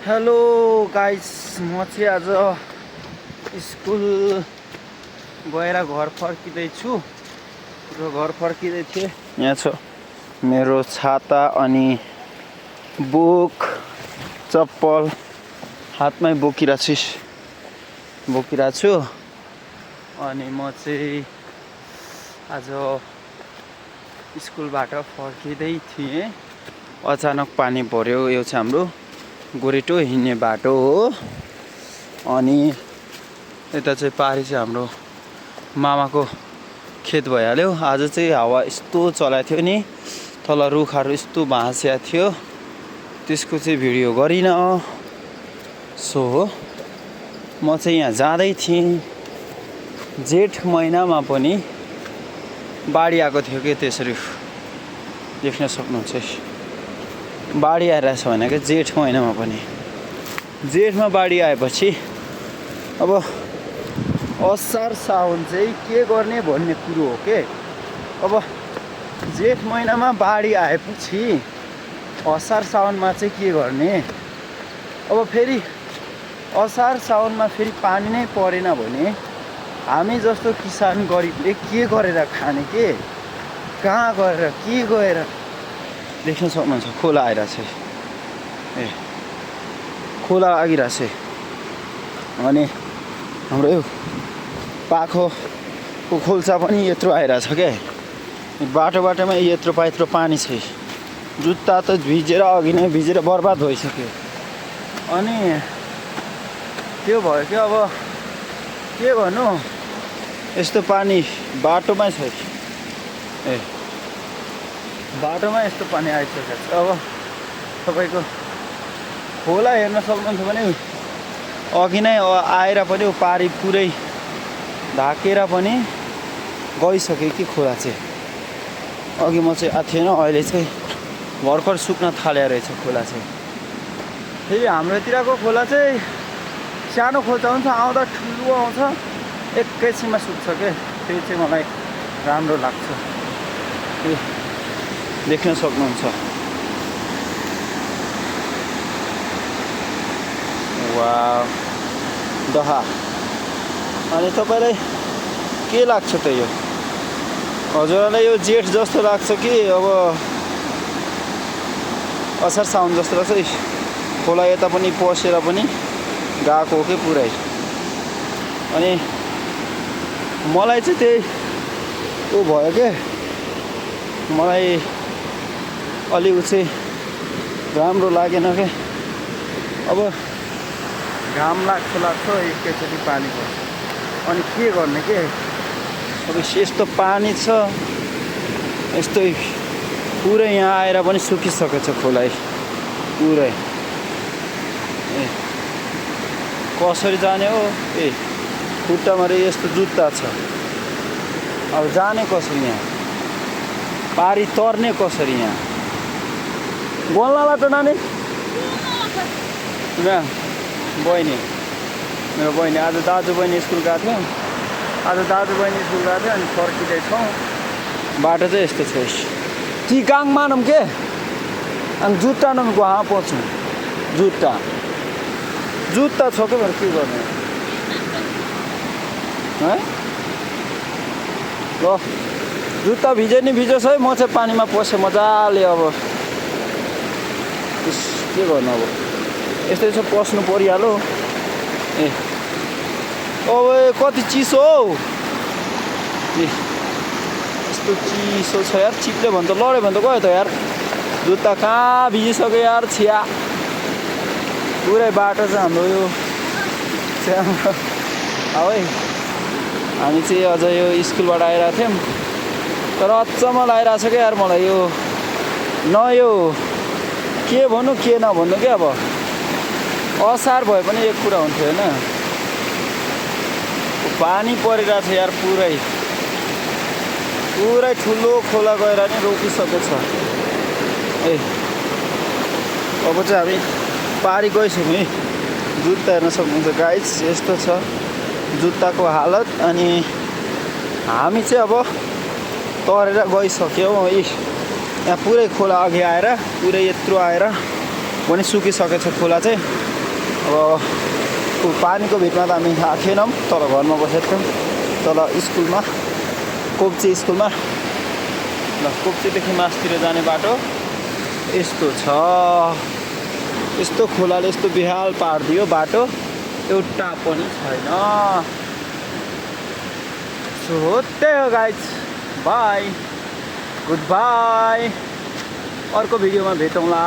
Hello guys, म चाहिँ आज स्कुल गएर घर फर्किँदैछु र घर फर्किँदै थिएँ। यहाँ छ मेरो छाता अनि बुक चप्पल हातमै बोकिरहेको छु अनि म चाहिँ आज स्कुलबाट फर्किँदै थिएँ। अचानक पानी पर्यो। यो चाहिँ हाम्रो गोरेटो हिँड्ने बाटो हो अनि यता चाहिँ पारि चाहिँ हाम्रो मामाको खेत भइहाल्यो। आज चाहिँ हावा यस्तो चलाएको थियो नि, तल रुखहरू यस्तो भाँसिएको थियो, त्यसको चाहिँ भिडियो गरिनँ। सो म चाहिँ यहाँ जाँदै थिएँ। जेठ महिनामा पनि बाढी आएको थियो कि, त्यसरी देख्न सक्नुहुन्छ। बाढी आइरहेछ भनेको जेठ महिनामा पनि। जेठमा बाढी आएपछि अब असार साउन चाहिँ के गर्ने भन्ने कुरो हो के। अब जेठ महिनामा बाढी आएपछि असार साउनमा चाहिँ के गर्ने। अब फेरि असार साउनमा फेरि पानी नै परेन भने हामी जस्तो किसान गरिबले के गरेर खाने के, कहाँ गएर के गएर। देख्न सक्नुहुन्छ खोला आइरहेछ। खोला आइरहेछ अनि हाम्रो यो पाखोको खोल्सा पनि यत्रो आइरहेछ क्या। बाटोमा यत्रो पाइत्रो पानी छ। जुत्ता त भिजेर अघि नै भिजेर बर्बाद भइसक्यो। अनि त्यो भयो कि अब के भन्नु, यस्तो पानी बाटोमै छ। बाटोमा यस्तो पानी आइसकेको छ। अब तपाईँको खोला हेर्न सक्नुहुन्छ भने अघि नै आएर पनि पारी पुरै ढाकेर पनि गइसक्यो कि खोला चाहिँ। अघि म चाहिँ आएको थिएन, अहिले चाहिँ भर्खर सुक्न थाले रहेछ खोला चाहिँ। फेरि हाम्रोतिरको खोला चाहिँ सानो खोल्सा हुन्छ, आउँदा ठुलो आउँछ, एकैछिनमा सुक्छ क्या। त्यो चाहिँ मलाई राम्रो लाग्छ। देख्न सक्नुहुन्छ। वाह दहा। अनि तपाईँलाई के लाग्छ त यो? हजुरलाई यो जेठ जस्तो लाग्छ कि अब असार साउन जस्तो लाग्छ? खोला यता पनि पसेर पनि गएको हो कि पुरै। अनि मलाई चाहिँ त्यही ऊ भयो के, मलाई अलि ऊ चाहिँ राम्रो लागेन क्या। अब घाम लाग्छ एकैचोटि पानी पर्छ अनि के गर्ने के। अब यस्तो पानी छ, यस्तै पुरै यहाँ आएर पनि सुकिसकेको छ खोला पुरै। कसरी जाने हो? खुट्टामा यस्तो जुत्ता छ, अब जाने कसरी? यहाँ पारी तर्ने कसरी? यहाँ बोल्नला त नानी। मेरो बहिनी आज दाजु बहिनी स्कुल गएको थियो। अनि फर्किँदैछौँ। बाटो चाहिँ यस्तो छ। टिकाङ मानौँ के अनि जुत्ता नम वहाँ पहुँचौँ। जुत्ता छ कि मेरो के गर्ने है? ल जुत्ता भिजे नि भिजोस् है। म चाहिँ पानीमा पसेँ मजाले। अब के गर्नु, अब यस्तै छ, पस्नु परिहाल्यो। अब कति चिसो हौ। यस्तो चिसो छ यार। चिप्ले भन्दा लड्यो भने त गयो त यार। जुत्ता कहाँ भिजिसक्यो यार। छिया पुरै बाटो चाहिँ हाम्रो यो अब है। हामी चाहिँ अझ यो स्कुलबाट आइरहेको थियौँ, तर अचम्म लागिरहेको छ क्या यार मलाई। यो न यो के भन्नु के नभन्नु क्या। अब असार भए पनि एक कुरा हुन्थ्यो होइन। पानी परिरहेको छ यार पुरै ठुलो खोला गएर नि रोकिसकेको छ। अब चाहिँ हामी पारी गइसक्यौँ है। जुत्ता हेर्न सक्नुहुन्छ गाइस, यस्तो छ जुत्ताको हालत। अनि हामी चाहिँ अब तरेर गइसक्यौँ। यहाँ पुरै खोला अघि आएर पुरै यत्रो आएर पनि सुकिसकेको छ खोला चाहिँ। अब पानीको भिडमा त हामी थिएनौँ, तल घरमा बसेको थियौँ, तल स्कुलमा, कोप्ची स्कुलमा। ल कोप्चीदेखि मासतिर जाने बाटो यस्तो छ। यस्तो खोलाले यस्तो बेहाल पारिदियो बाटो, एउटा पनि छैन। सो त्यही हो गाइज, बाई, गुड बाई। अर्को भिडियोमा भेटौँला।